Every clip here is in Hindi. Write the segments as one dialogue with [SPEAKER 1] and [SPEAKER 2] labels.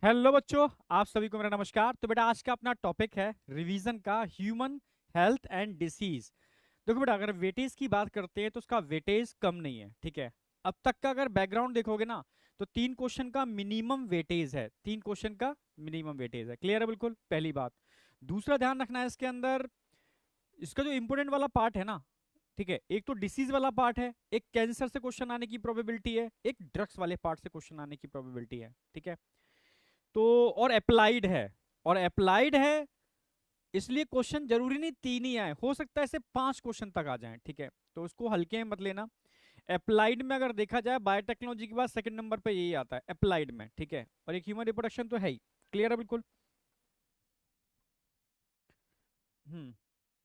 [SPEAKER 1] हेलो बच्चों, आप सभी को मेरा नमस्कार। तो बेटा आज का अपना टॉपिक है रिवीजन का ह्यूमन हेल्थ एंड डिसीज। देखो बेटा, अगर वेटेज की बात करते हैं तो उसका वेटेज कम नहीं है, ठीक है। अब तक का अगर बैकग्राउंड देखोगे ना, तो 3 क्वेश्चन का मिनिमम वेटेज है, 3 क्वेश्चन का मिनिमम वेटेज है। क्लियर है? बिल्कुल पहली बात। दूसरा ध्यान रखना है इसके अंदर, इसका जो इंपोर्टेंट वाला पार्ट है ना, ठीक है, एक तो डिसीज वाला पार्ट है, एक कैंसर से क्वेश्चन आने की प्रोबेबिलिटी है, एक ड्रग्स वाले पार्ट से क्वेश्चन आने की प्रोबेबिलिटी है, ठीक है। तो और अप्लाइड है, और अप्लाइड है, इसलिए क्वेश्चन जरूरी नहीं 3 ही आए, हो सकता है ऐसे 5 क्वेश्चन तक आ जाएं, ठीक है। तो उसको हल्के में मत लेना। अप्लाइड में अगर देखा जाए बायोटेक्नोलॉजी के बाद सेकंड नंबर पे यही आता है अप्लाइड में, ठीक है। और एक ह्यूमन रिप्रोडक्शन तो है ही। क्लियर है? बिल्कुल।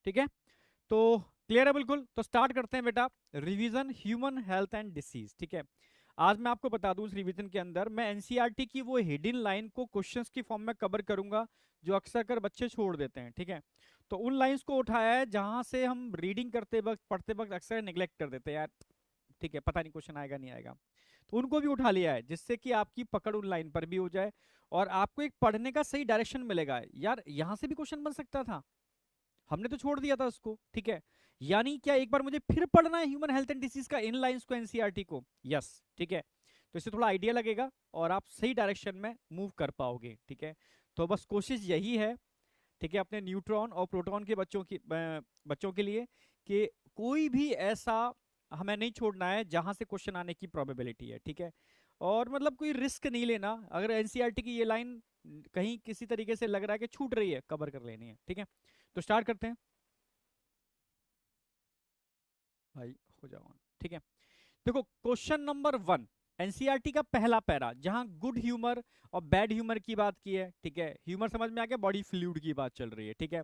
[SPEAKER 1] ठीक है। तो क्लियर है? बिल्कुल। तो स्टार्ट करते हैं बेटा। Revision human health and disease, ठीक है। आज मैं आपको बता दूं, इस रिवीजन के अंदर मैं एनसीईआरटी की वो हिडन लाइन को क्वेश्चंस की फॉर्म में कवर करूंगा, जो अक्सर कर बच्चे छोड़ देते हैं, ठीक है। तो उन लाइंस को उठाया है जहां से हम रीडिंग करते वक्त, पढ़ते वक्त अक्सर नेग्लेक्ट कर देते हैं यार, ठीक है, पता नहीं क्वेश्चन आएगा नहीं आएगा। तो उनको भी उठा लिया है, जिससे कि आपकी पकड़ उन लाइन पर भी हो जाए, और आपको एक पढ़ने का सही डायरेक्शन मिलेगा। यार यहाँ से भी क्वेश्चन बन सकता था, हमने तो छोड़ दिया था उसको, ठीक है। यानी क्या एक बार मुझे फिर पढ़ना है ह्यूमन हेल्थ एंड डिसीज का इन लाइंस को, एनसीईआरटी को? यस, ठीक है। तो इससे थोड़ा आइडिया लगेगा और आप सही डायरेक्शन में मूव कर पाओगे, ठीक है। तो बस कोशिश यही है, ठीक है, अपने न्यूट्रॉन और प्रोटॉन के बच्चों के लिए, कि कोई भी ऐसा हमें नहीं छोड़ना है जहां से क्वेश्चन आने की प्रोबेबिलिटी है, ठीक है। और मतलब कोई रिस्क नहीं लेना, अगर एनसीईआरटी की ये लाइन कहीं किसी तरीके से लग रहा है कि छूट रही है, कवर कर लेनी है, ठीक है। तो स्टार्ट करते हैं भाई, हो जाओ, ठीक है। देखो क्वेश्चन नंबर 1, एनसीईआरटी का पहला पैरा, जहां गुड ह्यूमर और बैड ह्यूमर की बात की है, ठीक है। ह्यूमर समझ में आ गया, बॉडी फ्लूइड की बात चल रही है, ठीक है।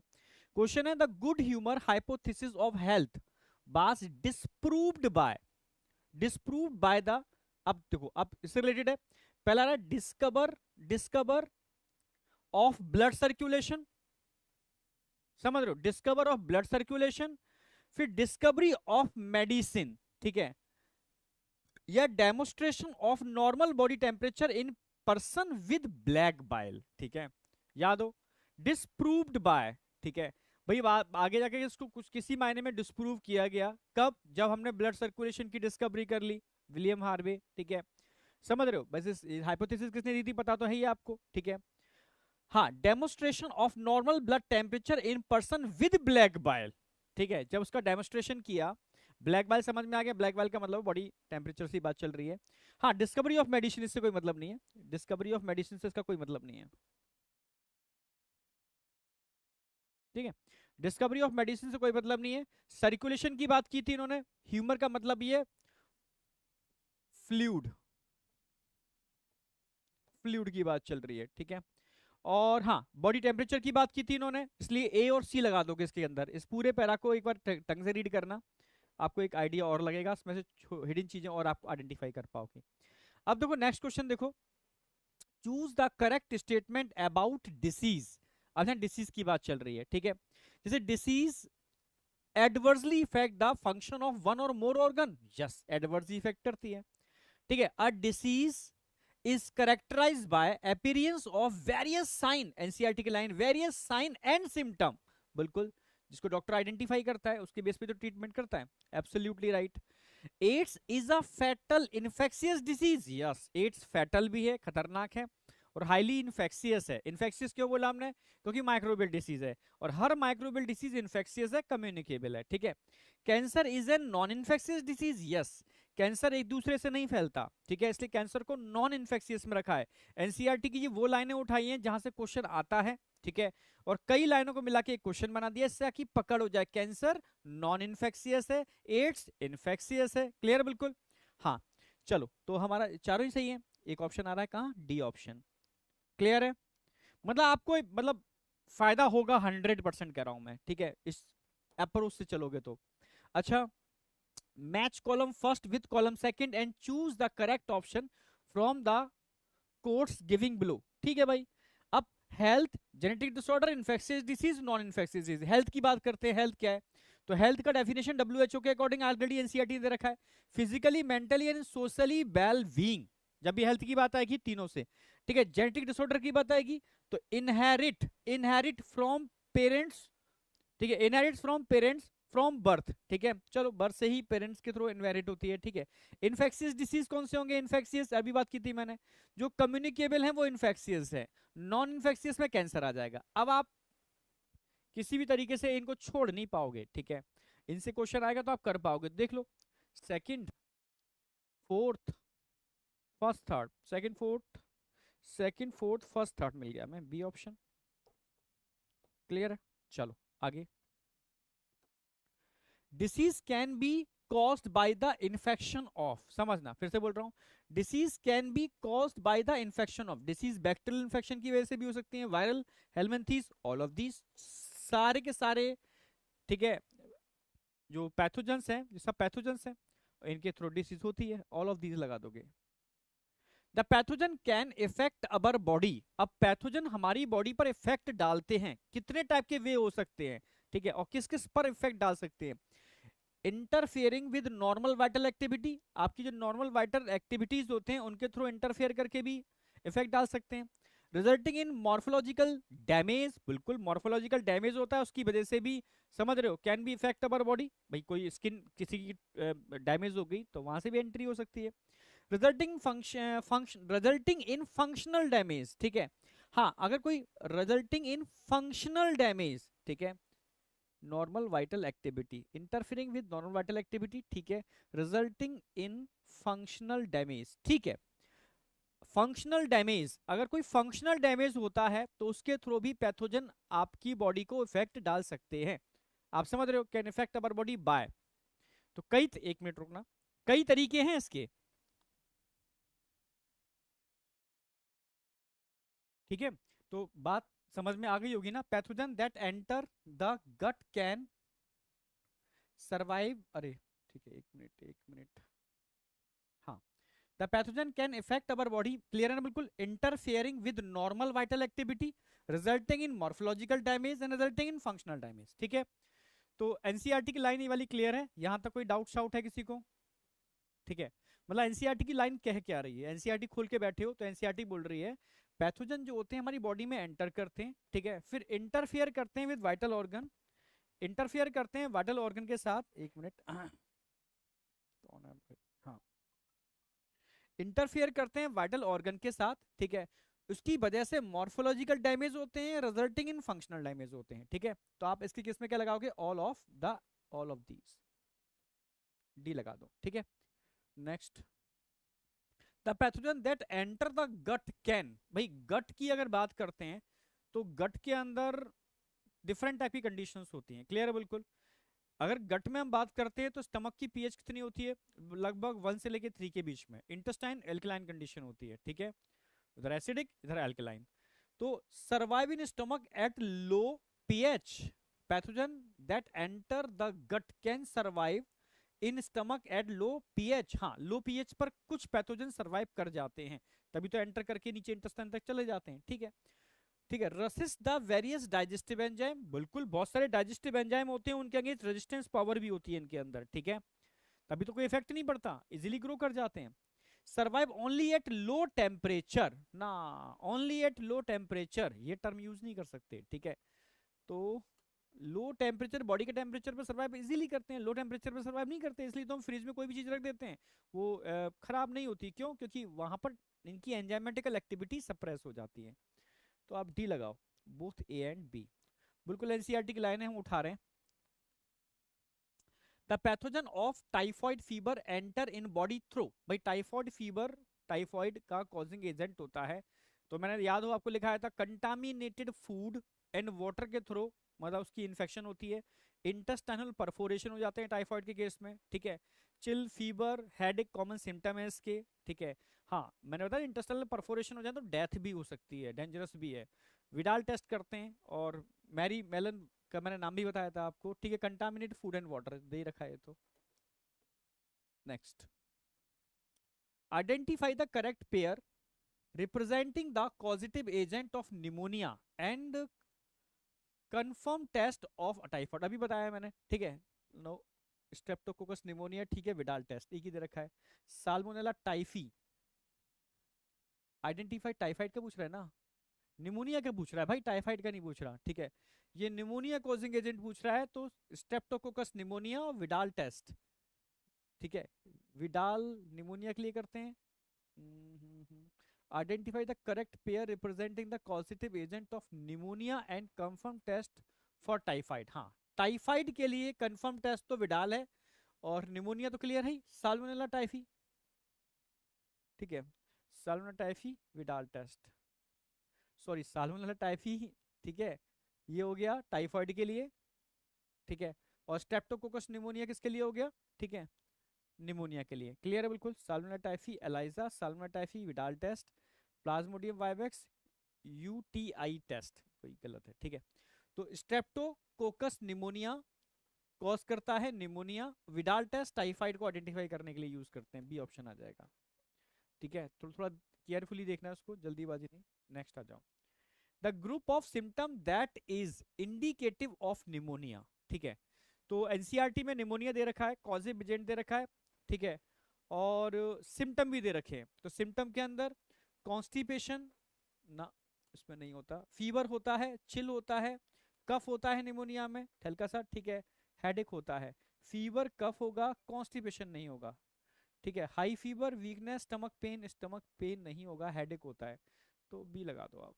[SPEAKER 1] क्वेश्चन है, the good humour hypothesis of health was disproved by the, अब देखो, अब इससे रिलेटेड है। पहला रहा discover, discover of blood circulation, समझ रहे हो, डिस्कवर ऑफ ब्लड सर्कुलेशन। फिर डिस्कवरी ऑफ मेडिसिन, ठीक है, या demonstration of normal body temperature in person with black bile, ठीक है। याद हो, डिस्प्रूव्ड बाय, ठीक है। भाई आगे जाके इसको कुछ किसी मायने में डिस्प्रूव किया गया, कब? जब हमने ब्लड सर्कुलेशन की डिस्कवरी कर ली, विलियम हार्वे, ठीक है। समझ रहे हो? वैसे हाइपोथेसिस किसने दी थी पता तो है ही आपको, ठीक है। हाँ, demonstration of normal blood temperature in person with black bile, ठीक है। जब उसका डेमोस्ट्रेशन किया, ब्लैक बाइल समझ में आ गया, ब्लैक बाइल का मतलब बॉडी टेम्परेचर से बात चल रही है। हाँ, डिस्कवरी ऑफ मेडिसिन इससे कोई मतलब नहीं है, डिस्कवरी ऑफ मेडिसिन से इसका कोई मतलब नहीं है, ठीक है। डिस्कवरी ऑफ मेडिसिन से कोई मतलब नहीं है। सर्कुलेशन की बात की थी इन्होंने, ह्यूमर का मतलब ये फ्लूइड, फ्लूइड की बात चल रही है, ठीक है। और हाँ, बॉडी टेम्परेचर की बात की थी इन्होंने, इसलिए ए और सी लगा दोगे इसके अंदर। इस पूरे पैरा को एक बार ढंग से रीड करना, आपको एक आइडिया और लगेगा, इसमें से हिडन चीजें और आप आइडेंटिफाई कर पाओगे। अब देखो नेक्स्ट क्वेश्चन देखो, choose the correct statement about disease. अब यहाँ डिसीज की बात चल रही है, ठीक है। जैसे disease adversely effect the function of one और मोर ऑर्गन, यस, एडवर्सली इफेक्ट करती है, ठीक है। A disease is characterized by appearance of various sign, NCERT की line, various sign and symptom, बिल्कुल, जिसको डॉक्टर आइडेंटिफाई करता है उसके बेस पे तो ट्रीटमेंट करता है, absolutely right. AIDS is a fatal infectious disease, yes, AIDS fatal भी है, खतरनाक है, और हाईली इन्फेक्शियस है। इन्फेक्शियस क्यों बोला हमने? क्योंकि माइक्रोबियल डिसीज है, और हर माइक्रोबियल डिसीज इन्फेक्शियस है, कम्युनिकेबल है, ठीक है। Cancer is a non infectious disease, yes, cancer एक दूसरे से नहीं फैलता, ठीक है, इसलिए कैंसर को नॉन इन्फेक्शियस में रखा है। एनसीईआरटी की ये वो लाइनें उठाई हैं जहां से क्वेश्चन आता है, ठीक है, और कई लाइनों को मिला के एक क्वेश्चन बना दिया, इससे कि पकड़ हो जाए, कैंसर नॉन इन्फेक्शियस है, एड्स इन्फेक्शियस है। क्लियर? बिल्कुल। हाँ, चलो, तो हमारा चारों ही सही है, एक ऑप्शन आ रहा है कहाँ, डी ऑप्शन। क्लियर है? मतलब आपको मतलब फायदा होगा, 100% कह रहा हूं मैं, ठीक है, इस अप्रोच से चलोगे तो। अच्छा, match column first with column second and choose the correct option from the quotes giving below, ठीक है भाई। अब health, genetic disorder, infectious disease, non infectious disease, health की बात करते हैं, हेल्थ क्या है? तो हेल्थ का डेफिनेशन डब्ल्यूएचओ के अकॉर्डिंग ऑलरेडी एनसीईआरटी दे रखा है, physically, mentally and socially well being, जब भी हेल्थ की बात आएगी तीनों से, ठीक है। जेनेटिक डिसऑर्डर की बात आएगी तो इनहेरिट, इनहेरिट फ्रॉम पेरेंट्स, ठीक है, inherit from parents from birth, ठीक है। चलो बर्थ से ही पेरेंट्स के थ्रू इनहेरिट होती है, ठीक है। इन्फेक्शियस डिसीज कौन से होंगे? इन्फेक्शियस अभी बात की थी मैंने, जो कम्युनिकेबल है वो इन्फेक्शियस है। नॉन इन्फेक्शियस में कैंसर आ जाएगा। अब आप किसी भी तरीके से इनको छोड़ नहीं पाओगे, ठीक है। इनसे क्वेश्चन आएगा तो आप कर पाओगे, देख लो। Second, fourth, first, third, second fourth, second fourth first third मिल गया मैं, बी ऑप्शन। क्लियर है? चलो आगे। Disease can be caused by the infection of, समझना फिर से बोल रहा हूं, disease can be caused by the infection of, disease bacterial infection की वजह से भी हो सकती है, viral, helminths, all of these, सारे के सारे, ठीक है। जो पैथोजेंस हैं, ये सब पैथोजेंस हैं, इनके थ्रू डिसीज होती है, ऑल ऑफ दीज लगा दोगे। The pathogen can affect our body, अब पैथोजन हमारी बॉडी पर इफेक्ट डालते हैं, कितने टाइप के वे हो सकते हैं, ठीक है, और किस किस पर इफेक्ट डाल सकते हैं। Interfering with normal vital activity, आपकी जो नॉर्मल वाइटल एक्टिविटीज होते हैं उनके थ्रू इंटरफेयर करके भी इफेक्ट डाल सकते हैं। रिजल्टिंग इन मॉर्फोलॉजिकल डैमेज, बिल्कुल मॉर्फोलॉजिकल डैमेज होता है उसकी वजह से भी, समझ रहे हो, can be effect our body, भाई कोई स्किन किसी की डैमेज हो गई तो वहां से भी एंट्री हो सकती है। रिजल्टिंग इन फंक्शनल डैमेज, ठीक है। हाँ, अगर कोई रिजल्टिंग इन फंक्शनल डैमेज, ठीक है, normal vital activity, interfering with normal vital activity, ठीक है, रिजल्टिंग इन फंक्शनल डैमेज, ठीक है। फंक्शनल डैमेज, अगर कोई फंक्शनल डैमेज होता है तो उसके थ्रू भी पैथोजन आपकी बॉडी को इफेक्ट डाल सकते हैं। आप समझ रहे हो, can affect our body by, तो कई, एक मिनट रुकना, कई तरीके हैं इसके, ठीक है। तो बात समझ में आ गई होगी ना, pathogen that enter the gut can survive, अरे ठीक है, एक मिनट एक मिनट, हाँ, the pathogen can affect our body, clear है ना बिल्कुल, interfering with normal vital activity, resulting in morphological damage and resulting in functional damage, ठीक है। तो एनसीईआरटी की लाइन ये वाली क्लियर है, यहां तक कोई डाउट शाउट है किसी को? ठीक है, मतलब एनसीईआरटी की लाइन कह क्या रही है, एनसीईआरटी खोल के बैठे हो तो एनसीईआरटी बोल रही है पैथोजन जो होते हैं हमारी बॉडी में एंटर करते हैं, ठीक है, फिर इंटरफियर करते हैं विद वाइटल ऑर्गन, इंटरफियर करते हैं वाइटल ऑर्गन के साथ, एक मिनट कौन है भाई? हाँ, इंटरफियर करते हैं वाइटल ऑर्गन के साथ, ठीक है, उसकी वजह से मॉर्फोलॉजिकल डैमेज होते हैं, रिजल्टिंग इन फंक्शनल डैमेज होते हैं, ठीक है। तो आप इसकी केस में क्या लगाओगे? All of the, all of these, D लगा दो, ठीक है। Next, the pathogen that enter the gut can, भाई गट की अगर बात करते हैं तो गट के अंदर डिफरेंट टाइप की कंडीशंस होती हैं, क्लियर है बिल्कुल। अगर गट में हम बात करते हैं तो स्टमक की पीएच कितनी होती है? लगभग 1 से लेके 3 के बीच में। इंटेस्टाइन एल्कलाइन कंडीशन होती है, ठीक है, इधर एसिडिक इधर एल्कलाइन। तो survive in stomach at low pH, pathogen that enter the gut can survive in stomach at low pH, हाँ लो पीएच पर कुछ पैथोजन सर्वाइव कर जाते हैं, तभी तो एंटर करके नीचे इंटेस्टाइन तक चले जाते हैं, ठीक है। ठीक है, resist the various digestive enzyme, बिल्कुल बहुत सारे डाइजेस्टिव एंजाइम होते हैं, उनके अगेंस्ट रेजिस्टेंस पावर भी होती है इनके अंदर, ठीक है, तभी तो कोई इफेक्ट नहीं पड़ता, इजीली ग्रो कर जाते हैं। Survive only at low temperature ना, ओनली एट लो टेम्परेचर ये टर्म यूज नहीं कर सकते, ठीक है। तो लो टेम्परेचर, बॉडी के टेम्परेचर पर सर्वाइव इजीली करते हैं, लो टेम्परेचर पर सर्वाइव नहीं करते, इसलिए तो हम फ्रिज में कोई भी चीज रख देते हैं वो खराब नहीं होती, क्यों? क्योंकि वहां पर इनकी एंजाइमेटिकल एक्टिविटी सप्रेस हो जाती है। तो आप डी लगाओ, बोथ ए एंड बी, बिल्कुल एनसीईआरटी की लाइन है, हम उठा रहे हैं। The pathogen of typhoid fever enter in body through, भाई टाइफॉइड फीवर टाइफॉइड का कॉजिंग एजेंट होता है, तो मैंने याद हो आपको लिखाया था कंटामिनेटेड फूड एंड वाटर के थ्रू, मतलब उसकी इन्फेक्शन होती है, इंटेस्टाइनल परफोरेशन हो जाते हैं टाइफॉइड के केस में, ठीक है, चिल फीवर हेड एक कॉमन सिम्टम है इसके, ठीक है। हाँ, मैंने बताया इंटेस्टाइनल परफोरेशन हो जाए तो डेथ भी हो सकती है, डेंजरस भी है। विडाल टेस्ट करते हैं, और मैरी मेलन का मैंने नाम भी बताया था आपको, ठीक है, कंटामिनेट फूड एंड वाटर दे रखा है तो। Next, identify the correct pair representing the causative agent of pneumonia and confirm test of typhoid, अभी बताया मैंने, ठीक है। नो, स्ट्रेप्टोकोकस निमोनिया, ठीक है, विडाल टेस्ट एक ही दे रखा है। साल्मोनेला टाइफी, आइडेंटिफाई टाइफाइड का पूछ रहा है ना, निमोनिया का पूछ रहा है भाई, टाइफाइड का नहीं पूछ रहा, ठीक है। ये निमोनिया कॉजिंग एजेंट पूछ रहा है, तो स्ट्रेप्टोकोकस निमोनिया और विडाल टेस्ट, ठीक है। विडाल निमोनिया के लिए करते हैं। Identify the correct pair representing the causative agent of pneumonia and confirm test for typhoid. हाँ, टाइफाइड के लिए कंफर्म टेस्ट तो विडाल है, और निमोनिया तो क्लियर है, साल्मोनेला टाइफी, ठीक है। Salmonella typhi Widal test, sorry salmonella typhi, ठीक है। ये हो गया टाइफाइड के लिए, ठीक है। और स्ट्रेप्टोकोकस निमोनिया किसके लिए हो गया, ठीक है, निमोनिया के लिए। क्लियर है बिल्कुल। Salmonella typhi ELISA, salmonella typhi Widal test, plasmodium vivax UTI test, कोई गलत है, ठीक है। तो स्ट्रेप्टोकोकस निमोनिया कॉज करता है निमोनिया, विडाल टेस्ट टाइफाइड को आइडेंटिफाई करने के लिए यूज करते हैं, बी ऑप्शन आ जाएगा, ठीक है। तो थोड़ा केयरफुली देखना है उसको, जल्दीबाजी नहीं। नेक्स्ट आ जाओ। The group of symptom that is indicative of pneumonia, ठीक है। तो एनसीईआरटी में निमोनिया दे रखा है, कॉजिव एजेंट दे रखा है, ठीक है, और सिम्टम भी दे रखे हैं। तो सिम्टम के अंदर कॉन्स्टिपेशन ना, इसमें नहीं होता, फीवर होता है, चिल होता है, कफ होता है निमोनिया में हल्का सा, ठीक है, हेडेक होता है। फीवर कफ होगा, कॉन्स्टिपेशन नहीं होगा, ठीक है। High fever, weakness, stomach pain नहीं होगा, हेडेक होता है। तो बी लगा दो आप।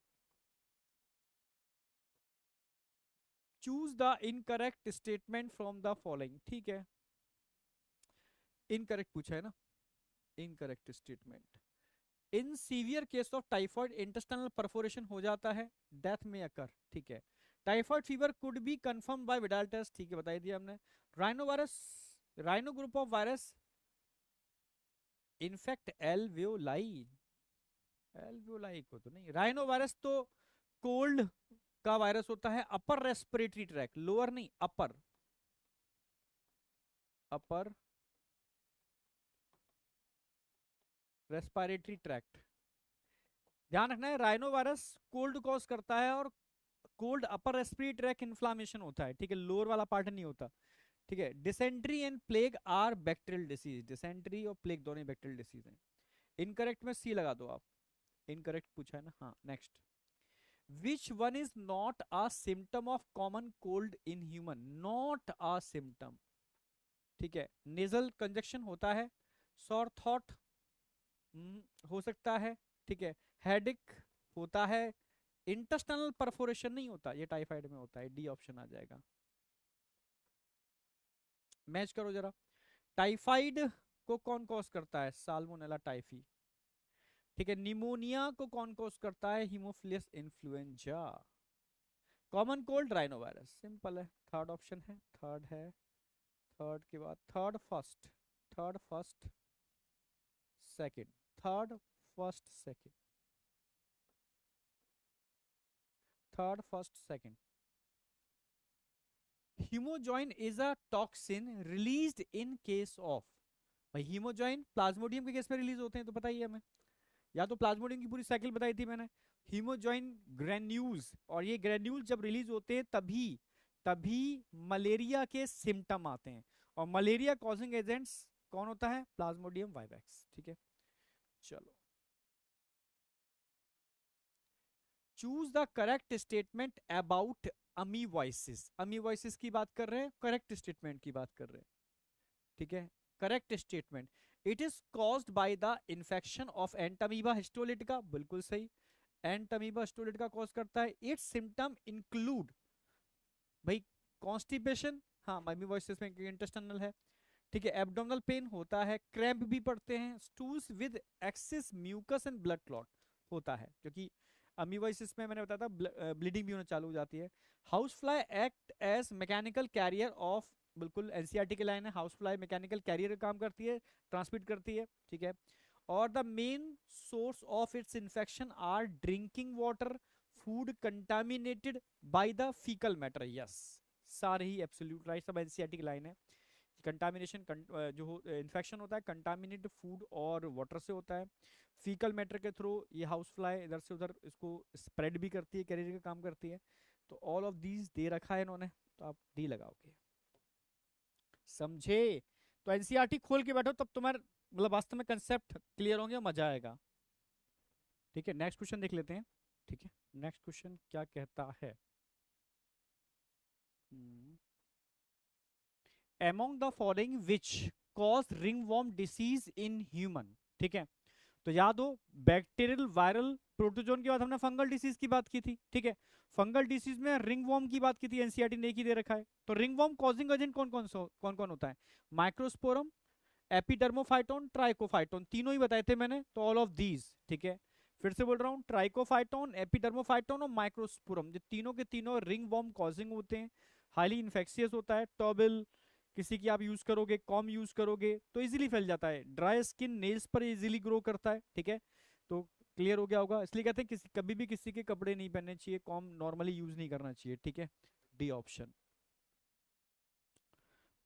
[SPEAKER 1] Choose the incorrect statement from the following, ठीक है। इनकरेक्ट पूछा है ना, incorrect statement. In severe case of typhoid intestinal perforation हो जाता है, डेथ में अकर, ठीक है। Typhoid fever could be confirm by Widal test, ठीक है, बताई दिया हमने। Rhino virus, rhino group of virus infect alveoli, alveoli को तो नहीं, राइनो वायरस तो कोल्ड का वायरस होता है, अपर रेस्पिरेटरी ट्रैक, लोअर नहीं, अपर, अपर रेस्पिरेटरी ट्रैक्ट। ध्यान रखना है, राइनो वायरस कोल्ड कॉज करता है, और cold upper respiratory tract inflammation होता है, ठीक है, लोअर वाला पार्ट नहीं होता, ठीक है। Dysentery and plague are bacterial disease, dysentery और प्लेग दोनों बैक्टीरियल डिसीज हैं। इनकरेक्ट में सी लगा दो आप, इनकरेक्ट पूछा है ना, हाँ। Next, which one is not a symptom of common cold in human, not a symptom, ठीक है। नेजल कंजक्शन होता है, सॉर थॉट हो सकता है, ठीक है, हेडिक होता है, इंटेस्टाइनल परफोरेशन नहीं होता, ये टाइफाइड में होता है, डी ऑप्शन आ जाएगा। मैच करो जरा, टाइफाइड को कौन कॉज करता है, साल्मोनेला टाइफी, ठीक है। निमोनिया को कौन कॉज करता है, haemophilus influenza. Common cold rhinovirus, simple है, थर्ड ऑप्शन है, थर्ड है, थर्ड के बाद third first, third first second, third first second, third first second. Haemozoin is a toxin released in case of, भाई हीमोजॉइन प्लाज्मोडियम के केस में रिलीज होते हैं, तो बताइए हमें, या तो प्लाज्मोडियम की पूरी साइकिल बताई थी मैंने। हीमोजॉइन ग्रेन्यूल्स, और ये ग्रेन्यूल जब रिलीज होते हैं तभी तभी मलेरिया के सिम्टम आते हैं, और मलेरिया कॉजिंग एजेंट्स कौन होता है, प्लाज्मोडियम वाइवेक्स, ठीक है। चलो, choose the correct statement about amoebiasis, amoebiasis की बात कर रहे हैं, करेक्ट स्टेटमेंट की बात कर रहे हैं, ठीक है। Correct statement, it is caused by the infection of Entamoeba histolytica, बिल्कुल सही, एंटामीबा हिस्टोलिटिका कॉज करता है। इट्स सिम्टम इंक्लूड, भाई कॉन्स्टिपेशन, हाँ अमीवाइसिस में इंटेस्टाइनल है, ठीक है। एब्डोमिनल पेन होता है, क्रैम्प भी पड़ते हैं, stools with excess mucus and blood clot होता है, क्योंकि अमीवाइसिस में मैंने बताया था ब्लीडिंग भी होना चालू हो जाती है। House fly act as mechanical carrier of, बिल्कुल एनसीईआरटी की लाइन है, हाउस फ्लाई मैकेनिकल कैरियर का काम करती है, ट्रांसमिट करती है, ठीक है। और the main source of its infection are drinking water, food contaminated by the faecal matter, yes, सारे ही एब्सोल्यूट राइट, सब एनसीईआरटी की लाइन है। कंटामिनेशन जो इन्फेक्शन होता है कंटामिनेटेड फूड और वाटर से होता है, फीकल मैटर के थ्रू ये हाउस फ्लाई इधर से उधर इसको स्प्रेड भी करती है, कैरियर का काम करती है। तो ऑल ऑफ दीज दे रखा है इन्होंने, तो आप डी लगाओगे, समझे। तो एनसीईआरटी खोल के बैठो, तब तुम्हारे मतलब वास्तव में कंसेप्ट क्लियर होंगे, मजा आएगा। ठीक है, नेक्स्ट क्वेश्चन देख लेते हैं। ठीक है, नेक्स्ट क्वेश्चन क्या कहता है? among the following which cause ringworm disease in human। ठीक है, तो याद हो बैक्टीरियल, वायरल, प्रोटोजोन के बाद हमने फंगल डिसीज की बात की थी। ठीक है, फंगल डिसीज में रिंगवॉर्म की बात की थी, एनसीईआरटी ने एक ही दे रखा है। तो रिंगवॉर्म कॉजिंग एजेंट कौन कौन होता है? माइक्रोस्पोरम, एपिडर्मोफाइटोन, ट्राइकोफाइटोन, तीनों ही बताए थे मैंने, तो ऑल ऑफ दीज। ठीक है, फिर से बोल रहा हूँ, ट्राइकोफाइटोन, एपिडर्मोफाइटोन और माइक्रोस्पोरम, ये तीनों के तीनों रिंग वॉर्म कॉजिंग होते हैं। हाईली इन्फेक्शियस होता है। टॉबिल किसी की आप यूज करोगे, कॉम यूज करोगे तो इजीली फैल जाता है। ड्राई स्किन, नेल्स पर इजीली ग्रो करता है। ठीक है, तो क्लियर हो गया होगा। इसलिए कहते हैं किसी कभी भी किसी के कपड़े नहीं पहनने चाहिए, कॉम नॉर्मली यूज नहीं करना चाहिए। ठीक है, D option.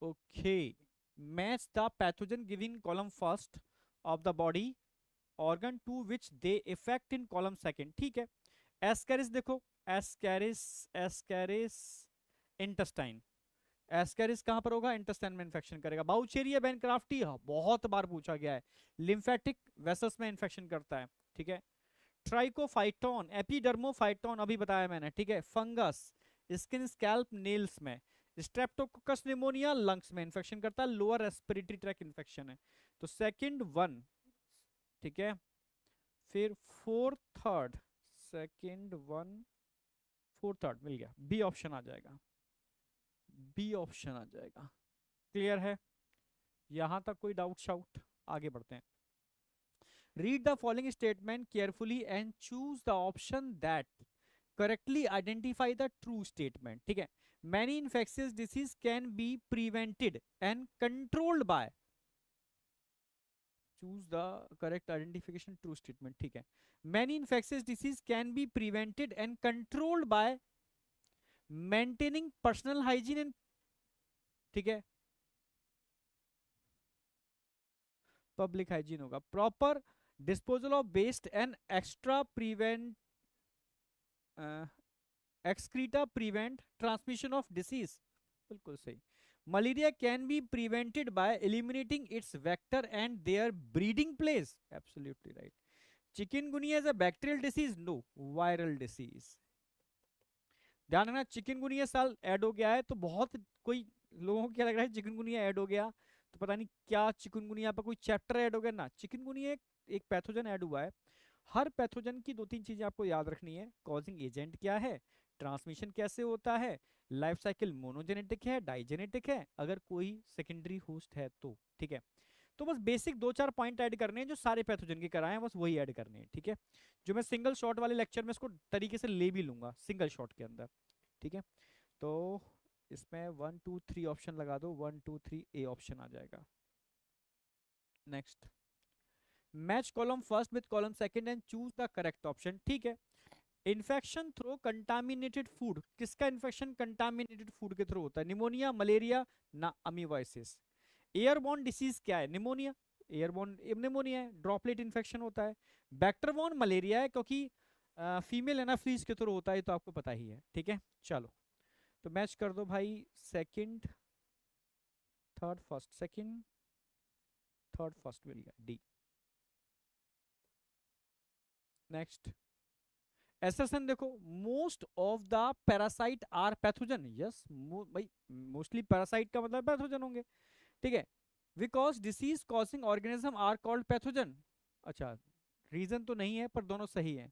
[SPEAKER 1] Okay, match the pathogen giving column first of the body, organ to which they affect in column second. ठीक है, एस्कैरिस देखो, एस्कैरिस, एस्कैरिस इंटेस्टाइन, एस्कैरिस कहां पर होगा? इंटेस्टाइन में इन्फेक्शन करेगा। बाउचेरिया बैनक्राफ्टी बहुत बार पूछा गया है, लिम्फेटिक वेसल्स में इन्फेक्शन करता है। ठीक है, ट्राइकोफाइटोन, एपिडर्मोफाइटोन अभी बताया मैंने। ठीक है, फंगस स्किन, स्कैल्प, नेल्स में। स्ट्रेप्टोकोकस निमोनिया लंग्स में इन्फेक्शन करता है, लोअर रेस्पिरेटरी ट्रैक इन्फेक्शन है। तो सेकंड वन। ठीक है, फिर fourth third, second one, fourth third मिल गया, बी ऑप्शन आ जाएगा, बी ऑप्शन आ जाएगा। क्लियर है यहां तक? कोई डाउट शाउट? आगे बढ़ते हैं। Read the following statement carefully and choose the option that correctly identify the true statement. ठीक है, many infectious disease can be prevented and controlled by, choose the correct identification true statement। ठीक है, many infectious disease can be prevented and controlled by maintaining personal hygiene and, ठीक है, पब्लिक हाइजीन होगा, proper disposal of waste and extra prevent, excreta prevent transmission of disease. बिल्कुल सही। Malaria can be prevented by eliminating its vector and their breeding place. Absolutely right. Chikungunya is a bacterial disease? No, viral disease. ध्यान रखना, चिकनगुनिया साल ऐड हो गया है तो बहुत कोई लोगों को क्या लग रहा है चिकनगुनिया ऐड हो गया तो पता नहीं क्या चिकनगुनिया पर कोई चैप्टर ऐड हो गया ना। चिकनगुनिया एक पैथोजन ऐड हुआ है। हर पैथोजन की दो तीन चीजें आपको याद रखनी है। कॉजिंग एजेंट क्या है, ट्रांसमिशन कैसे होता है, लाइफ साइकिल मोनोजेनेटिक है, डाइजेनेटिक है, अगर कोई सेकेंडरी होस्ट है तो। ठीक है, तो बस बेसिक दो चार पॉइंट ऐड करने हैं जो सारे पैथोजन के कराए हैं, बस वही ऐड करने हैं। ठीक है, जो मैं सिंगल शॉट वाले लेक्चर में इसको तरीके से ले भी लूंगा सिंगल शॉट के अंदर। ठीक है, तो इसमें 1 2 3 ऑप्शन लगा दो, 1 2 3 ए ऑप्शन आ जाएगा। Next, match column first with column second and choose the correct option. ठीक है, इन्फेक्शन थ्रू कंटामिनेटेड फूड, किसका इन्फेक्शन कंटामिनेटेड फूड के थ्रू होता है? निमोनिया, मलेरिया ना अमीवाइसिस। एयरबॉर्न डिसीज क्या है? निमोनिया, एयरबॉर्न निमोनिया है, ड्रॉपलेट इन्फेक्शन होता है। बैक्टरबॉर्न मलेरिया है क्योंकि फीमेल एनाफ्लीज के थ्रू होता है, तो आपको पता ही है। ठीक है, चलो तो मैच कर दो भाई, second third first, second third first मिल गया, डी। नेक्स्ट, एसएसएन देखो, most of the parasite are pathogen. Yes भाई, मोस्टली पैरासाइट का मतलब पैथोजन होंगे। ठीक है, because disease causing organism are called pathogen. अच्छा, रीजन तो नहीं है पर दोनों सही है,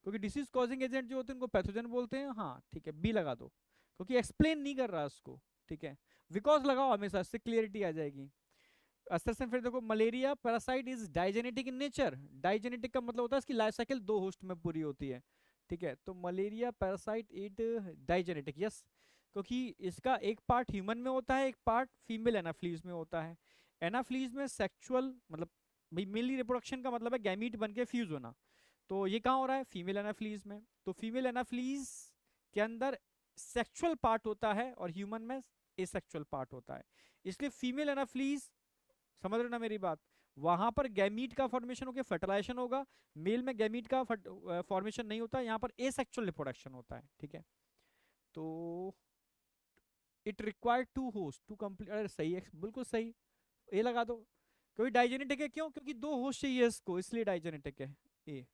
[SPEAKER 1] क्योंकि डिसीज कॉजिंग एजेंट जो होते हैं उनको पैथोजन बोलते हैं। हाँ ठीक है, बी लगा दो, क्योंकि एक्सप्लेन नहीं कर रहा उसको। ठीक है, बिकॉज लगाओ हमेशा, इससे क्लियरिटी आ जाएगी। असरसन फिर देखो, malaria parasite is digenetic in nature. Digenetic का मतलब होता है इसकी लाइफ साइकिल दो होस्ट में पूरी होती है। ठीक है, तो malaria parasite it digenetic, yes, क्योंकि इसका एक पार्ट ह्यूमन में होता है, एक पार्ट फीमेल एनाफ्लीज में होता है। एनाफ्लीज में सेक्सुअल मतलब भाई मेनली रिप्रोडक्शन का मतलब है गैमीट बन के फ्यूज होना, तो ये कहाँ हो रहा है? फीमेल एनाफ्लीज में। तो फीमेल एनाफ्लीज के अंदर सेक्सुअल पार्ट होता है और ह्यूमन में एसेक्सुअल पार्ट होता है। इसलिए फीमेल एनाफ्लीज, समझ रहे ना मेरी बात, वहां पर गैमीट का फॉर्मेशन होकर फर्टिलाइजेशन होगा। मेल में गैमीट का फॉर्मेशन नहीं होता, यहाँ पर एसेक्सुअल रिप्रोडक्शन होता है। ठीक है, तो it require to host to complete, अरे सही है, बिल्कुल सही, ए लगा दो। क्योंकि डाइजेनेटिक है, क्यों? क्योंकि दो होस्ट चाहिए इसको, इसलिए डाइजेनेटिक है, ए।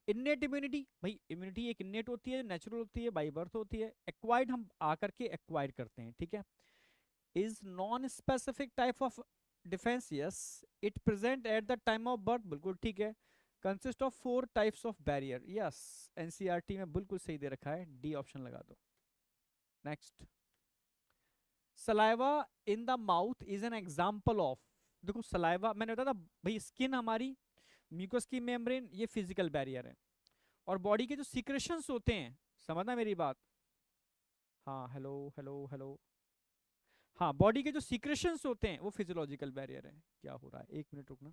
[SPEAKER 1] इन्नेट इम्यूनिटी, भाई इम्यूनिटी एक इन्नेट होती है, नेचुरल होती है, बाई बर्थ होती है। एक्वायर्ड हम आकर के एक्वायर करते हैं, ठीक है। Is non specific type of defence, yes. It present at the time of birth, बिल्कुल ठीक है। Consist of 4 types of barrier, yes. NCERT में बिल्कुल सही दे रखा है, डी ऑप्शन लगा दो। Next, saliva in the mouth is an example of. देखो सलाइवा मैंने बताया था भाई, स्किन हमारी, म्यूकस की मेम्ब्रेन, ये फिजिकल बैरियर है। और बॉडी के जो सीक्रेशंस होते हैं, समझना मेरी बात। हाँ, हेलो हेलो हेलो। हाँ, बॉडी के जो सीक्रेशंस होते हैं वो फिजियोलॉजिकल बैरियर है। क्या हो रहा है, एक मिनट रुकना।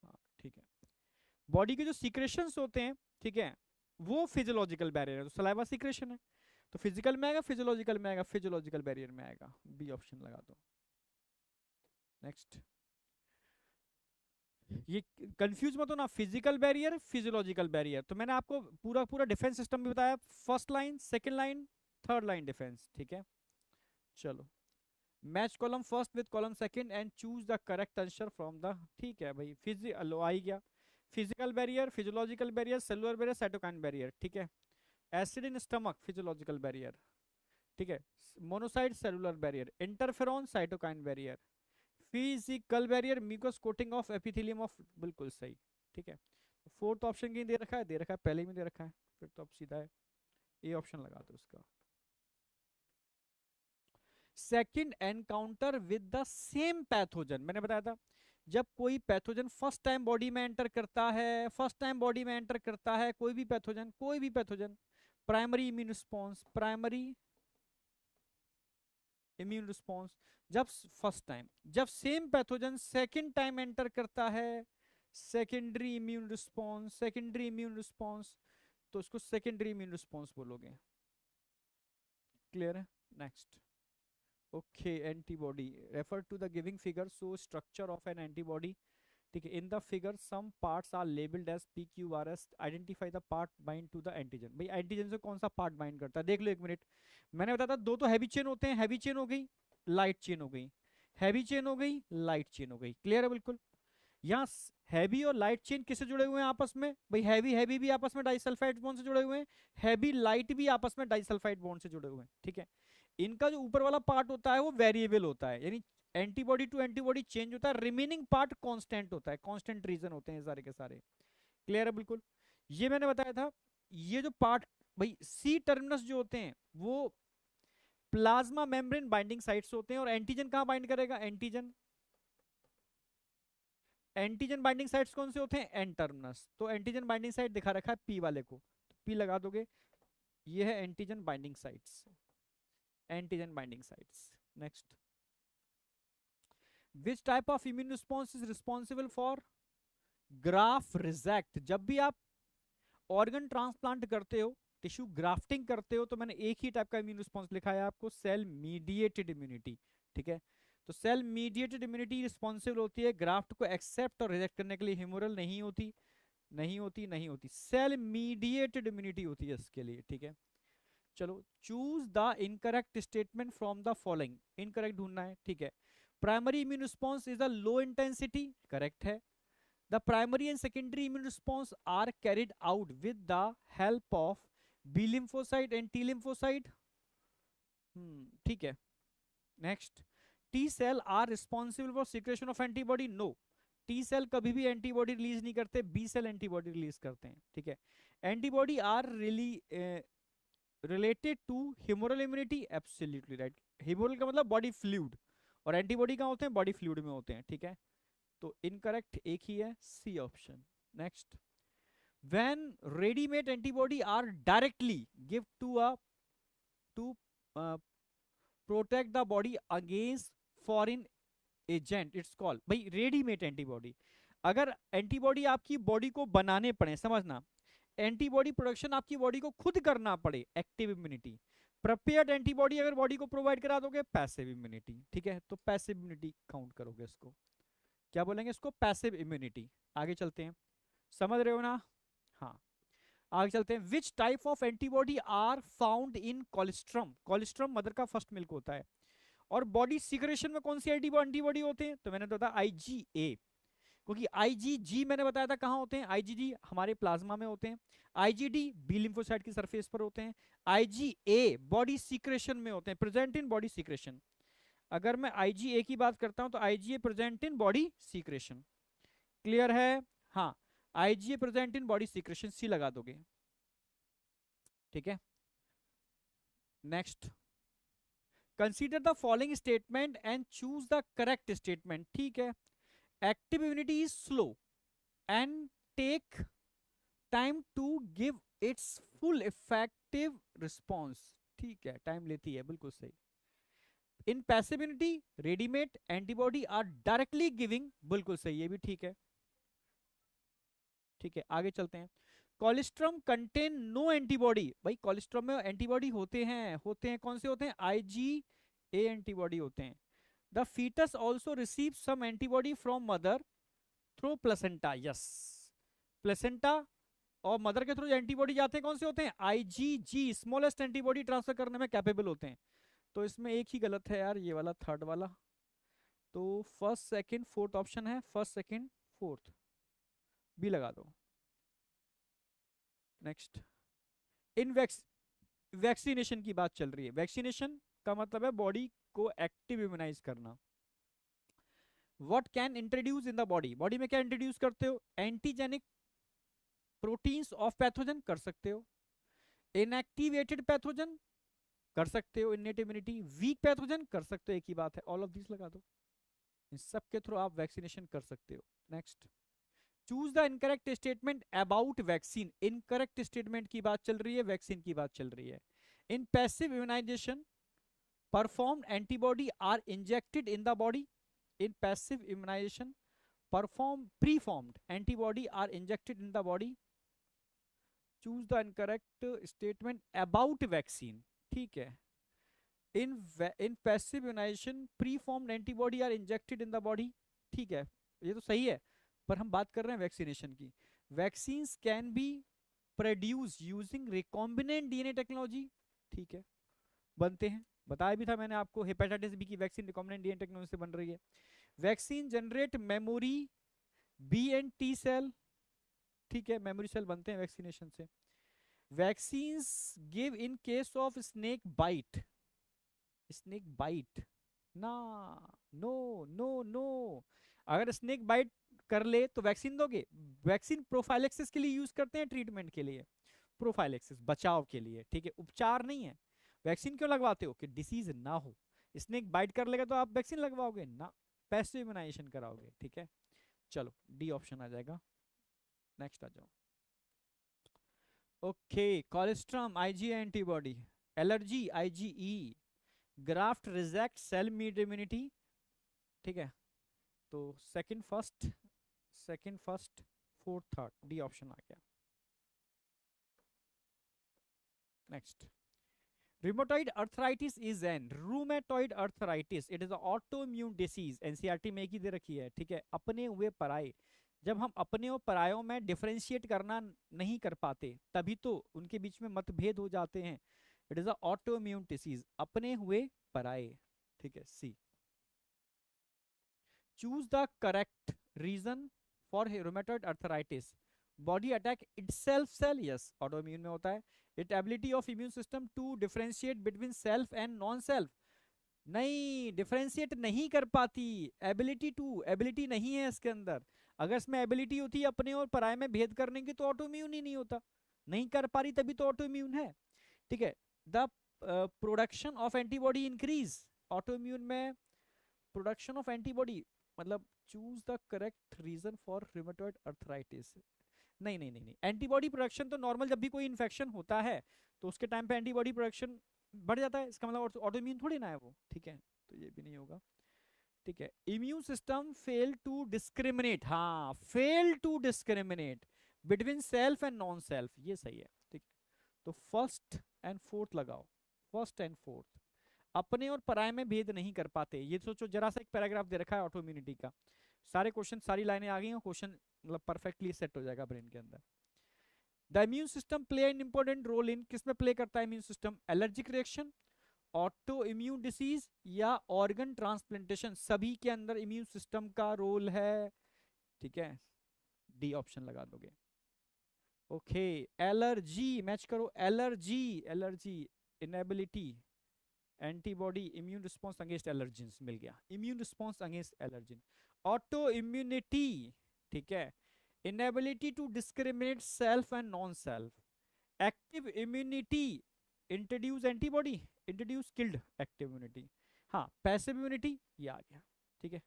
[SPEAKER 1] हाँ ठीक है, बॉडी के जो सीक्रेशंस होते हैं, ठीक है, वो फिजियोलॉजिकल बैरियर है। तो सलाइवा सीक्रेशन है, तो फिजिकल में आएगा, फिजियोलॉजिकल में आएगा, फिजियोलॉजिकल बैरियर में आएगा। बी ऑप्शन लगा दो। नेक्स्ट, ये कंफ्यूज मत हो ना, फिजिकल बैरियर फिजियोलॉजिकल बैरियर। तो मैंने आपको पूरा पूरा डिफेंस सिस्टम भी बताया, first line, second line, third line defence, ठीक है। चलो, match column first with column second and choose the correct answer from the, ठीक है भाई, फिजिकल आई गया, physical barrier, physiological barrier, cellular barrier, cytokine barrier, ठीक है। Acid in stomach, physiological barrier, ठीक है। Monocyte, cellular barrier. Interferon, cytokine barrier. Physical barrier, mucus coating of epithelium of, बिल्कुल सही, ठीक है। फोर्थ ऑप्शन की दे रखा है, दे रखा है पहले ही में दे रखा है, फिर तो अब सीधा है, ए ऑप्शन लगा दो उसका। Second encounter with the same pathogen, मैंने बताया था जब कोई पैथोजन फर्स्ट टाइम बॉडी में एंटर करता है, फर्स्ट टाइम बॉडी में एंटर करता है कोई भी पैथोजन, कोई भी pathogen, primary immune response, primary immune response, जब फर्स्ट टाइम, जब same pathogen second time enter करता है, secondary immune response, secondary immune response, तो उसको सेकेंडरी इम्यून रिस्पॉन्स बोलोगे। क्लियर है। Next, okay, antibody refer to the giving figure so structure of an antibody, ठीक है। In the figure some parts are labelled as PQRS, identify the part bind to the antigen. भाई एंटीजन से कौन सा पार्ट बाइंड करता है, देख लो एक मिनट। मैंने बताया था दो तो हैवी चेन होते हैं, हैवी चेन हो गई, लाइट चेन हो गई, हैवी चेन हो गई, लाइट चेन हो गई। क्लियर है बिल्कुल। यहाँ हैवी और लाइट चेन किससे जुड़े हुए हैं आपस में, भाई हैवी हैवी भी आपस में डाइसल्फाइड बॉन्ड से जुड़े हुए हैं, हैवी लाइट भी आपस में डाइसल्फाइड बॉन्ड से जुड़े हुए हैं, ठीक है। इनका जो ऊपर वाला पार्ट होता है वो वेरिएबल होता है, यानी एंटीबॉडी टू एंटीबॉडी चेंज होता है, रिमेनिंग पार्ट कांस्टेंट होता है, कांस्टेंट रीजन होते हैं सारे के सारे। क्लियर है बिल्कुल। ये मैंने बताया था, ये जो पार्ट, भाई सी टर्मिनस जो होते हैं वो प्लाज्मा मेम्ब्रेन बाइंडिंग साइट्स होते हैं। और एंटीजन कहां बाइंड करेगा, एंटीजन, एंटीजन बाइंडिंग साइट्स कौन से होते हैं, एन टर्मिनस। तो एंटीजन बाइंडिंग साइट दिखा रखा है पी वाले को, तो पी लगा दोगे, ये है antigen binding sites, antigen binding sites. Next, which type of immune response is responsible for graph reject. जब भी आप ऑर्गन ट्रांसप्लांट करते हो, टिश्यू ग्राफ्टिंग करते हो, तो मैंने एक ही टाइप का इम्यून रिस्पॉन्स लिखा है आपको, सेल मीडिएटेड इम्यूनिटी, ठीक है। तो सेल मीडिएटेड इम्यूनिटी रिस्पॉन्सिबल होती है ग्राफ्ट को एक्सेप्ट और रिजेक्ट करने के लिए, ह्यूमरल नहीं होती, नहीं होती, नहीं होती, सेल मीडिएटेड इम्यूनिटी होती है इसके लिए, ठीक है। चलो, choose the incorrect statement from the following, incorrect ढूंढना है, ठीक है। Primary immune response is a low intensity, correct है। The primary and secondary immune response are carried out with the help of B lymphocyte and T lymphocyte, ठीक है। Next, T cell are responsible for secretion of antibody, no, T cell कभी भी एंटीबॉडी रिलीज नहीं करते, B cell एंटीबॉडी रिलीज करते हैं, ठीक है। Antibody are really related to humoral immunity, absolutely right. Humoral का मतलब बॉडी फ्लूइड, और एंटीबॉडी कहाँ होते हैं, बॉडी फ्लूइड में होते हैं, ठीक है। तो इनकरेक्ट एक ही है, C option. Next, when ready-made antibody are directly give to protect the body against foreign agent, it's called, भाई रेडीमेड एंटीबॉडी। अगर एंटीबॉडी आपकी बॉडी को बनाने पड़े, समझना, एंटीबॉडी प्रोडक्शन आपकी बॉडी को खुद करना पड़े, एक्टिव इम्यूनिटी। प्रिपेयर्ड एंटीबॉडी अगर बॉडी को प्रोवाइड करा दोगे, पैसिव इम्यूनिटी, ठीक है। तो पैसिव इम्यूनिटी काउंट करोगे इसको, क्या बोलेंगे इसको, पैसिव इम्यूनिटी। आगे चलते हैं, समझ रहे हो ना। हाँ, आगे चलते हैं। Which type of antibody are found in colostrum, colostrum mother का फर्स्ट मिल्क होता है। और बॉडी सिक्रेशन में कौन सी एंटीबॉडी होते हैं, तो मैंने बताया IgA, क्योंकि आईजीजी मैंने बताया था कहाँ होते हैं, आईजीजी हमारे प्लाज्मा में होते हैं, आईजीडी बी लिम्फोसाइट की सरफेस पर होते हैं, आईजीए बॉडी सीक्रेशन में होते हैं, प्रेजेंट इन बॉडी सीक्रेशन। अगर मैं आईजीए की बात करता हूं तो IgA present in body secretion. Clear है? हाँ, IgA present in body secretion, C लगा दोगे। ठीक है, next, consider the following statement and choose the correct statement. ठीक है, active immunity is slow and take time to give its full effective response. ठीक है, टाइम लेती है, बिल्कुल सही। In passive immunity readymade antibody are directly giving, बिल्कुल सही, ये भी ठीक है। ठीक है, आगे चलते हैं। कोलेस्ट्रम कंटेन नो एंटीबॉडी, भाई कोलेस्ट्रम में एंटीबॉडी होते हैं, कौन से होते हैं? आईजी ए एंटीबॉडी होते हैं। The fetus also receive some antibody from mother through placenta, yes, placenta और मदर के थ्रू एंटीबॉडी जाते हैं, कौन से होते हैं? आईजीजी, स्मॉलेस्ट एंटीबॉडी ट्रांसफर करने में कैपेबल होते हैं। तो इसमें एक ही गलत है यार, ये वाला थर्ड वाला। तो फर्स्ट सेकंड फोर्थ ऑप्शन है, फर्स्ट सेकंड फोर्थ, बी लगा दो। नेक्स्ट, इन वैक्सीनेशन की बात चल रही है। वैक्सीनेशन का मतलब है बॉडी को एक्टिव इम्यूनाइज करना। What can introduce in the body, body में क्या इंट्रोड्यूस करते हो? एंटीजेनिक प्रोटीन्स ऑफ पैथोजन कर सकते हो, इनएक्टिवेटेड पैथोजन कर सकते हो, इनेट इम्यूनिटी, वीक पैथोजन कर सकते हो, एक ही बात है, ऑल ऑफ दिस लगा दो। इन सब के थ्रू आप वैक्सीनेशन कर सकते हो। Next, choose the incorrect statement about vaccine. Incorrect statement की बात चल रही है, वैक्सीन की बात चल रही है। In passive immunization performed antibody are injected in the body. In passive immunization preformed antibody are injected in the body. Choose the incorrect statement about vaccine. ठीक है, in passive immunization preformed antibody are injected in the body. ठीक है, ये तो सही है, पर हम बात कर रहे हैं वैक्सीनेशन की। Vaccines can be produce using recombinant DNA technology. ठीक है, बनते हैं, बताया भी था मैंने आपको, हेपेटाइटिस बी की वैक्सीन रिकॉम्बिनेंट डीएनए टेक्नोलॉजी से बन रही है। Vaccine generate memory B and T cell. ठीक है, मेमोरी सेल बनते हैं वैक्सीनेशन से। Vaccines give in case of snake bite, snake bite ना, नो नो नो, अगर स्नेक बाइट कर ले तो वैक्सीन दोगे? वैक्सीन प्रोफाइलेक्सिस के लिए यूज करते हैं, ट्रीटमेंट के लिए, प्रोफाइलेक्सिस बचाव के लिए। ठीक है, उपचार नहीं है। वैक्सीन क्यों लगवाते हो? कि डिसीज ना हो। स्नेक बाइट कर लेगा तो आप वैक्सीन लगवाओगे ना, पैसिव इम्यूनाइजेशन कराओगे। ठीक है, चलो डी ऑप्शन आ जाएगा। नेक्स्ट आ जाओ। Okay, colostrum Ig antibody, allergy IgE, graft reject cell mediated immunity. ठीक है, तो second first fourth third, D option आ गया। Next, rheumatoid arthritis is an rheumatoid arthritis, it is an autoimmune disease। NCERT में एक ही दे रखी है। ठीक है, अपने हुए पराये, जब हम अपने और परायों में डिफरेंशिएट करना नहीं कर पाते तभी तो उनके बीच में मतभेद हो जाते हैं। It is a autoimmune disease, अपने हुए पराये। ठीक है, C. Choose the correct reason for rheumatoid arthritis। Body attack itself cell, yes, autoimmune में होता है। It ability of immune system to differentiate between self and non self, नहीं डिफरेंशिएट नहीं कर पाती। एबिलिटी नहीं है इसके अंदर। अगर इसमें एबिलिटी होती है अपने और पराये में भेद करने की तो ऑटोइम्यून ही नहीं होता, नहीं कर पा रही तभी तो ऑटोइम्यून है। ठीक है, the production of antibody increase, autoimmune में प्रोडक्शन ऑफ एंटीबॉडी, मतलब choose the correct reason for rheumatoid arthritis। नहीं नहीं नहीं नहीं, एंटीबॉडी प्रोडक्शन तो नॉर्मल जब भी कोई इन्फेक्शन होता है तो उसके टाइम पे एंटीबॉडी प्रोडक्शन बढ़ जाता है, इसका मतलब ऑटोइम्यून थोड़ी ना है वो। ठीक है, तो ये भी नहीं होगा। ठीक है, immune system fail to discriminate, हाँ fail to discriminate between self and non self, ये सही है। ठीक, तो फर्स्ट एंड फोर्थ लगाओ, फर्स्ट एंड फोर्थ, अपने और पराये में भेद नहीं कर पाते। ये सोचो, जरा सा एक पैराग्राफ दे रखा है ऑटोइम्यूनिटी का, सारे क्वेश्चन सारी लाइनें आ गई हैं, क्वेश्चन मतलब परफेक्टली सेट हो जाएगा ब्रेन के अंदर। The immune system play an important role in, किसमें प्ले करता है immune system? Allergic reaction, auto immune disease या ऑर्गन ट्रांसप्लांटेशन, सभी के अंदर इम्यून सिस्टम का रोल है। ठीक है, डी ऑप्शन लगा दोगे। ओके, एलर्जी मैच करो, allergy, allergy, inability, antibody, immune response against allergens, मिल गया, immune response against allergen. Auto immunity, ठीक है, inability to discriminate self and non self, active immunity, introduce antibody, introduce killed active immunity, हाँ पैसिव इम्यूनिटी, ये आ गया। ठीक है,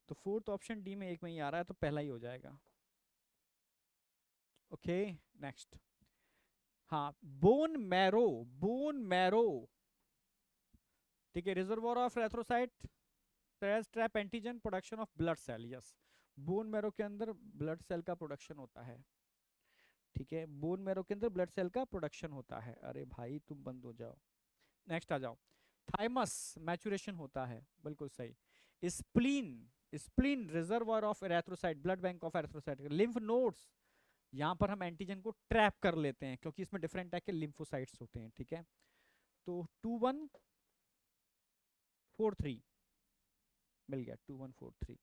[SPEAKER 1] तो फोर्थ ऑप्शन डी में एक में ही आ रहा है, तो पहला ही हो जाएगा। Okay, next. हाँ, बोन मैरो, बोन मैरो, ठीक है, reservoir of erythrocyte, trap antigen, production of blood cell, yes, bone marrow के अंदर ब्लड सेल का प्रोडक्शन होता है। ठीक है, बोन मैरो के अंदर ब्लड सेल का प्रोडक्शन होता है। अरे भाई तुम बंद हो जाओ, नेक्स्ट आ जाओ। थाइमस मैचुरेशन होता है, बिल्कुल सही। Spleen, spleen reservoir of erythrocyte, blood bank of erythrocyte. Lymph nodes, यहाँ पर हम एंटीजन को ट्रैप कर लेते हैं क्योंकि इसमें डिफरेंट टाइप के लिम्फोसाइट्स होते हैं। ठीक है, तो 2143 मिल गया, 2143।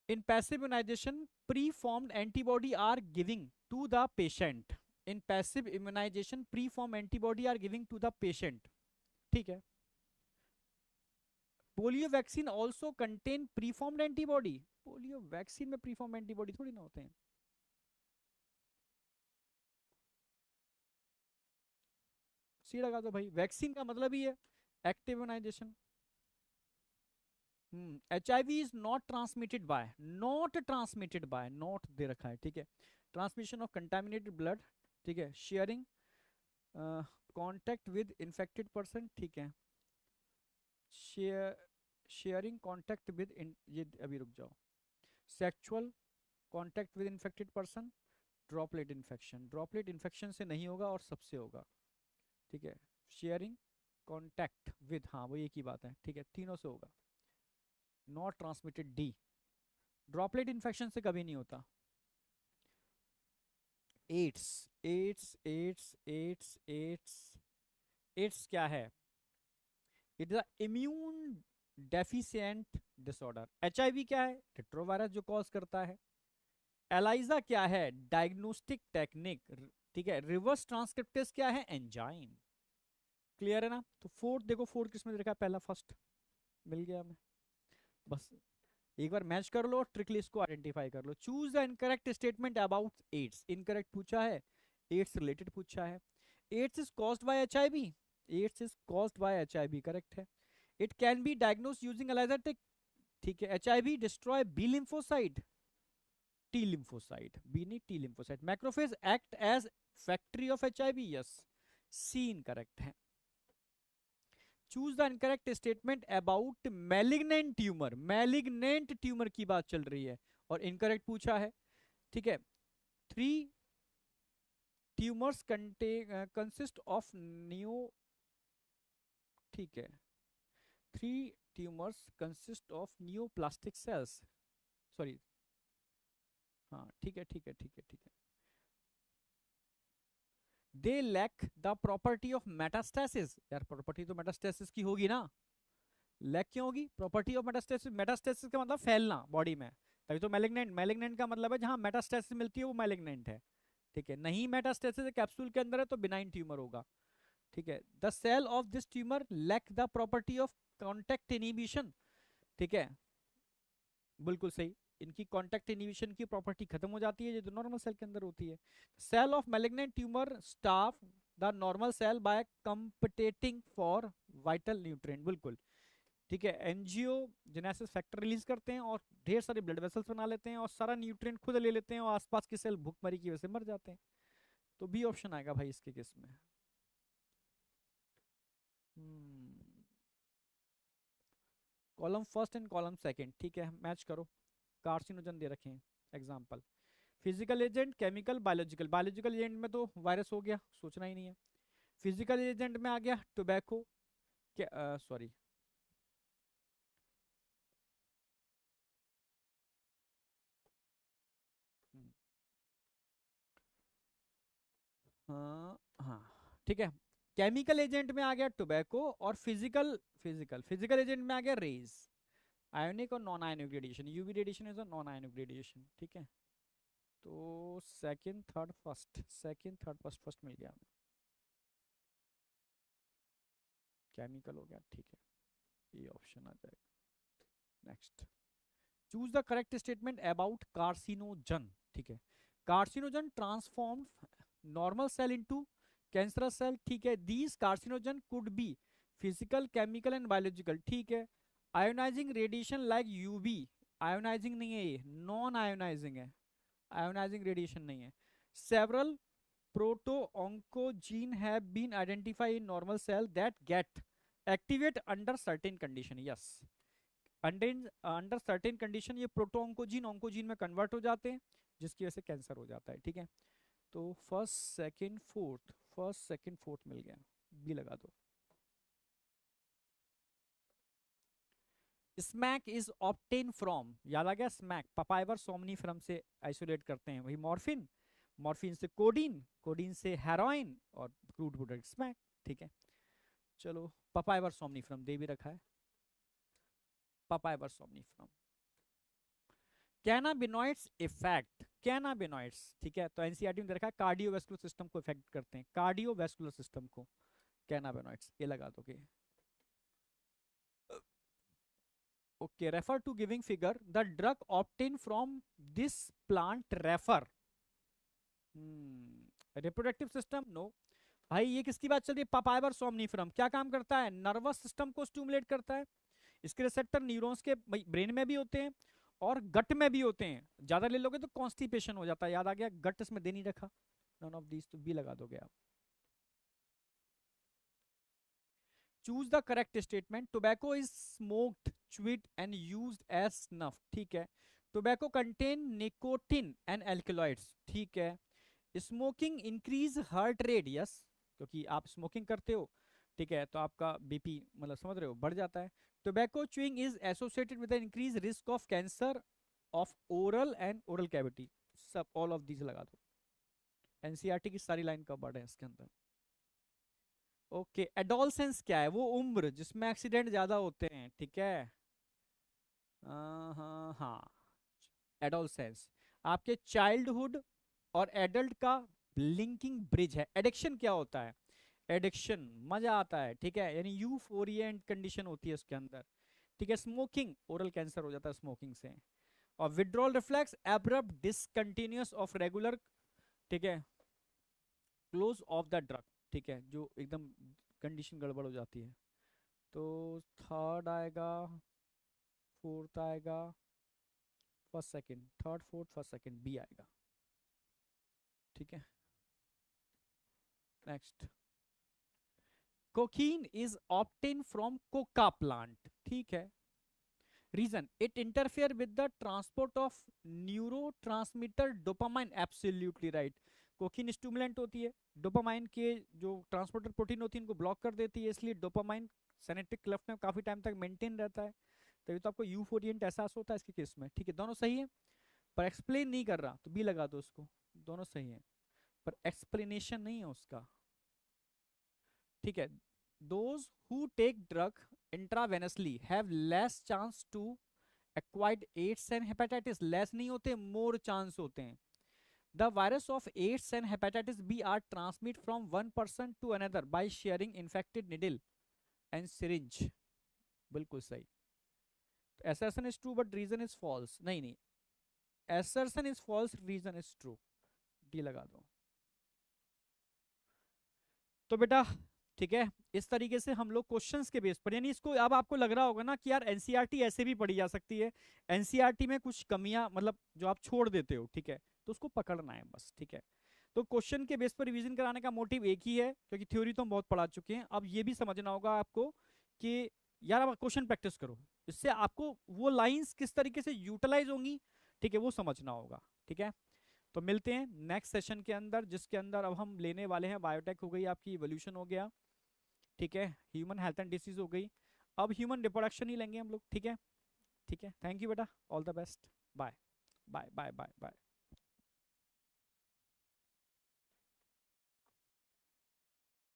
[SPEAKER 1] In passive immunization, preformed antibody are giving to the patient. In passive immunization, preformed antibody are giving to the patient. ठीक है, polio vaccine also contain preformed antibody, polio vaccine में प्रीफॉर्म एंटीबॉडी थोड़ी ना होते हैं। सी लगा दो भाई, वैक्सीन का मतलब ही है active immunization. H I V is not transmitted by, not transmitted by, not दे रखा है। ठीक है, ट्रांसमिशन ऑफ कंटामिनेटेड ब्लड, ठीक है, sharing contact with infected person, ठीक है, शेयरिंग कांटेक्ट विद, ये अभी रुक जाओ, sexual contact with infected person, droplet infection, droplet infection से नहीं होगा और सबसे होगा। ठीक है, शेयरिंग कांटेक्ट विद, हाँ वो एक ही बात है। ठीक है, तीनों से होगा, नॉट ट्रांसमिटेड डी, ड्रॉपलेट इन्फेक्शन से कभी नहीं होता। AIDS, AIDS, AIDS, AIDS, AIDS, AIDS क्या है? It is immune deficient disorder. HIV क्या है? रेट्रोवायरस जो कॉज करता है। एलाइजा क्या है? Diagnostic technique. ठीक है, रिवर्स ट्रांसक्रिप्टेस क्या है? एंजाइम। क्लियर है ना? तो फोर्थ देखो, फोर्थ किसमें देखा, पहला फर्स्ट मिल गया हमें। बस एक बार मैच कर लो और ट्रिकली इसको आइडेंटिफाई कर लो। Choose the incorrect statement about AIDS. Incorrect पूछा है, एड्स रिलेटेड पूछा है। AIDS is caused by HIV, AIDS is caused by HIV, correct है। It can be diagnosed using ELISA tech, ठीक है। HIV destroy B lymphocyte, T lymphocyte, B नहीं T lymphocyte. Macrophage act as factory of HIV, yes, C incorrect है। Choose the incorrect statement about malignant tumour, malignant tumour की बात चल रही है और इनकरेक्ट पूछा है। ठीक है, 3 ट्यूमर्स कंसिस्ट ऑफ न्यू, ठीक है, 3 tumours consist of neoplastic cells, sorry, हाँ ठीक है, ठीक है, ठीक है, ठीक है। They lack the property of metastasis, यार प्रॉपर्टी तो मेटास्टेसिस की होगी ना, लैक क्यों होगी? प्रॉपर्टी ऑफ मेटास्टेसिस, मेटास्टेसिस का मतलब फैलना बॉडी में, तभी तो मैलिग्नेंट, मैलिग्नेंट का मतलब है जहां मेटास्टेसिस मिलती है वो मैलिग्नेंट है। ठीक है, नहीं मेटास्टेसिस कैप्सूल के अंदर है तो बिनाइन ट्यूमर होगा। ठीक है, the cell of this tumour lack the property of contact inhibition, ठीक है, बिल्कुल सही। इनकी कॉन्टेक्ट इनिबिशन की प्रॉपर्टी खत्म हो जाती है जो नॉर्मल सेल के अंदर होती है। Cell of malignant tumour starve the normal cell by competing for vital nutrient, बिल्कुल ठीक है। एंजियोजेनेसिस फैक्टर रिलीज करते हैं और ढेर सारे ब्लड वेसल्स बना लेते हैं और सारा न्यूट्रिएंट खुद ले लेते हैं और आसपास के सेल भूखमरी की वजह से मर जाते हैं। तो बी ऑप्शन आएगा भाई इसके केस में। Column first and column second, ठीक है, मैच करो। कार्सिनोजन दे रखे हैं example, physical agent, chemical, biological. Biological agent में तो वायरस हो गया, सोचना ही नहीं है। फिजिकल एजेंट में आ गया टोबैको, सॉरी, हाँ हाँ, ठीक है, केमिकल एजेंट में आ गया टोबैको, और फिजिकल फिजिकल फिजिकल एजेंट में आ गया रेज, आयोनिक और non ionic radiation. UV radiation is a non ionic radiation, ठीक है। तो second third first, second third first, first मिल गया हमें, केमिकल हो गया, ठीक है, ये ऑप्शन आ जाएगा। Next, choose the correct statement about carcinogen, ठीक है। Carcinogen transform normal cell into cancerous cell, ठीक है। These carcinogen could be physical, chemical and biological, ठीक है। Ionizing radiation like UV, ionizing नहीं है ये, नॉन आयोनाइजिंग है, आयोनाइजिंग रेडिएशन नहीं है। Several proto oncogene have been identified in normal cell that get activate under certain condition, yes, under certain condition ये प्रोटो ऑन्कोजीन में कन्वर्ट हो जाते हैं, जिसकी वजह से कैंसर हो जाता है, ठीक है। तो first second fourth, first second fourth मिल गया, बी लगा दो। स्मैक इज ऑप्टेन फ्रॉम, याद आ गया, स्मैक पपाइवर सोमनीफरम से आइसोलेट करते हैं, वही मॉर्फिन, मॉर्फिन से कोडीन, कोडीन से हेरोइन, और क्रूड प्रोडक्ट स्मैक, ठीक है। चलो पपाइवर सोमनीफरम दे भी रखा है, पपाइवर सोमनीफरम। कैनाबिनॉइड्स इफेक्ट, कैनाबिनॉइड्स, ठीक है, तो एनसीईआरटी में दे रखा है कार्डियोवैस्कुलर सिस्टम को इफेक्ट करते हैं, कार्डियोवैस्कुलर सिस्टम को कैनाबिनॉइड्स, ये लगा दोगे। Okay, refer to giving figure, the drug obtain from this plant refer, reproductive system, no. भाई ये किसकी बात चल रही है, पपाइवर सोमनीफरम क्या काम करता है, नर्वस सिस्टम को स्टिमुलेट करता है, इसके रिसेप्टर न्यूरॉन्स के ब्रेन में भी होते हैं और गट में भी होते हैं, ज्यादा ले लोगे तो कॉन्स्टिपेशन हो जाता है, याद आ गया, गट इसमें दे नहीं रखा, नन ऑफ दीज, तो बी लगा दोगे आप। Choose the correct statement, tobacco is smoked, chewed and used as snuff, ठीक है। Tobacco contain nicotine and alkaloids, ठीक है। Smoking increase heart rate, yes, क्योंकि आप स्मोकिंग करते हो, ठीक है, तो आपका बीपी मतलब समझ रहे हो बढ़ जाता है। Tobacco chewing is associated with increase risk of cancer of oral and oral cavity, सब ऑल ऑफ दीज लगा दो, एनसीईआरटी की सारी लाइन कवर्ड है इसके अंदर। ओके, एडोलसेंस क्या है, वो उम्र जिसमें एक्सीडेंट ज्यादा होते हैं, ठीक है। हाँ हाँ, एडोलसेंस आपके चाइल्डहुड और एडल्ट का लिंकिंग ब्रिज है। एडिक्शन क्या होता है, एडिक्शन मजा आता है, ठीक है, यानी यूफोरिएंट कंडीशन होती है उसके अंदर, ठीक है। स्मोकिंग, ओरल कैंसर हो जाता है स्मोकिंग से। और withdrawal reflex abrupt discontinuous of regular, ठीक है, क्लोज ऑफ द ड्रग, ठीक है, जो एकदम कंडीशन गड़बड़ हो जाती है। तो थर्ड आएगा, फोर्थ आएगा, first second, third fourth first second, B आएगा, ठीक है। Next, cocaine is obtain from coca plant, ठीक है। Reason, it interfere with the transport of neurotransmitter dopamine, absolutely right. Cocaine stimulant होती है, डोपामाइन के जो ट्रांसपोर्टर प्रोटीन होती है इनको ब्लॉक कर देती है, इसलिए डोपामाइन सिनेप्टिक क्लेफ्ट में काफी टाइम तक मेंटेन रहता है, तभी तो आपको यूफोरिएंट एहसास होता है इसके केस में, ठीक है। दोनों सही है, पर एक्सप्लेन नहीं कर रहा तो बी लगा दो उसको, दोनों सही है पर एक्सप्लेनेशन नहीं है उसका, ठीक है। Those who take drug intravenously have less chance to acquired AIDS and hepatitis, less नहीं होते, मोर चांस होते हैं। The virus of AIDS and hepatitis B are transmit from one person to another by sharing infected needle and syringe, बिल्कुल सही। assertion is true but reason is false, नहीं नहीं, assertion is false, reason is true, D लगा दो। तो बेटा ठीक है, इस तरीके से हम लोग क्वेश्चंस के बेस पर, यानी इसको अब आपको लग रहा होगा ना कि यार एनसीईआरटी ऐसे भी पढ़ी जा सकती है, एनसीईआरटी में कुछ कमियां मतलब जो आप छोड़ देते हो, ठीक है, तो उसको पकड़ना है बस, ठीक है। तो क्वेश्चन के बेस पर रिवीजन कराने का मोटिव एक ही है, क्योंकि थ्योरी तो हम बहुत पढ़ा चुके हैं, अब ये भी समझना होगा आपको कि यार आप क्वेश्चन प्रैक्टिस करो, इससे आपको वो लाइंस किस तरीके से यूटिलाइज होंगी, ठीक है, वो समझना होगा, ठीक है। तो मिलते हैं नेक्स्ट सेशन के अंदर, जिसके अंदर अब हम लेने वाले हैं बायोटेक हो गई आपकी, इवोल्यूशन हो गया, ठीक है, ह्यूमन हेल्थ एंड डिसीज हो गई, अब ह्यूमन रिप्रोडक्शन ही लेंगे हम लोग, ठीक है। ठीक है, थैंक यू बेटा, all the best, bye bye bye bye bye.